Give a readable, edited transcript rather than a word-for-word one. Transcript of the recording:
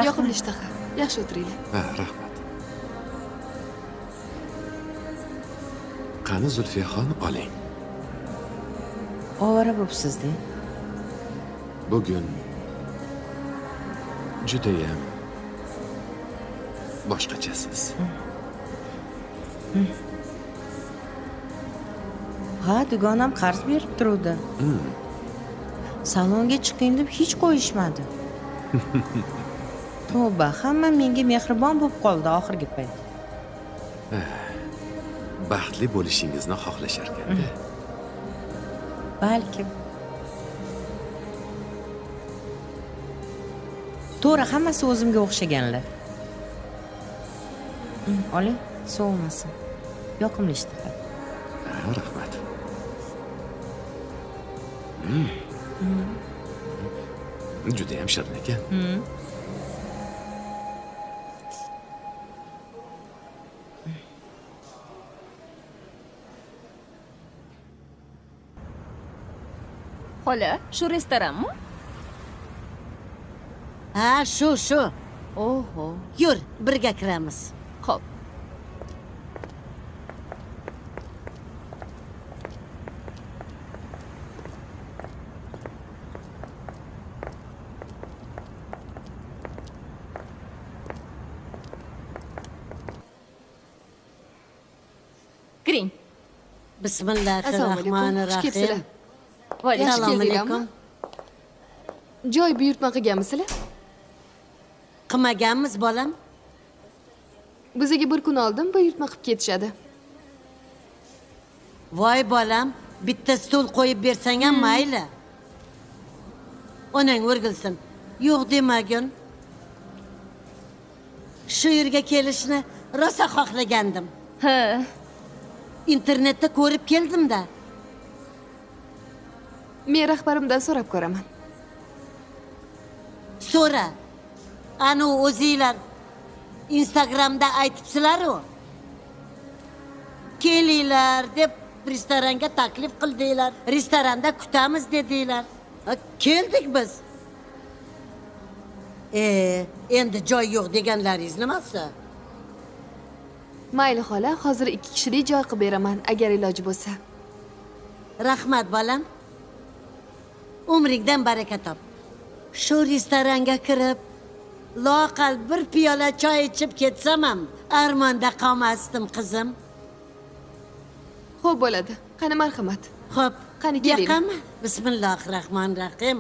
Yoqimli ishtaha. Yaxshi o'tiringlar. Ha, rahmat. Qani Zulfiyaxon, oling. Ovora bo'psiz-da. Bugun judayam boshqachasiz. Ha, dugonam qarz berib turuvdi. Salonga chiqing deb hech qo'yishmadi. Tavba, hamma menga mehribon bo'lib qoldi oxirgi payt. Baxtli bo'lishingizni xohlashar ekanda. Balkim. To'g'ri, hammasi o'zimga o'xshaganlar. Oling, sovumasin. Yoqimli ishtaha. Ha, rahmat. Judayam shirin ekan. Xola, shu restoranmi? Ha, shu. Oho. Yur, birga kiramiz. Xo'p. Kiring. Bismillahirrohmanirrohim. Va Yaxshi Assalomu keldinglarmi? alaykum. Joy buyurtma qilganmisizlar? Qilmaganmiz bolam. Bizga bir kun oldin buyurtma qilib ketishadi. Voy bolam, bitta stol qo'yib bersang ham mayli. Onang o'rgilsin. Yo'q demagin. Shu yerga kelishni rosa xohlagandim. Ha. Internetda ko'rib keldim-da. Men rahbarimdan so'rab ko'raman. So'ra. Ana o'zinglar Instagramda aytibsizlar-ku. Kelinglar deb restoranga taklif qildinglar. Restoranda kutamiz dedinglar. Keldik biz. Endi joy yo'q deganlaringiz nimasi? Mayli xola, hozir 2 kishilik joy qilib beraman, agar iloji bo'lsa. Rahmat bolam. Umringdan baraka top. Shu restoranga kirib, loaqal bir piyola choy ichib ketsam ham armonda qolmasdim qizim. Xo'p bo'ladi. Qani marhamat. Xo'p, Qani keling. yoqami? Bismillahirrohmanirrohim.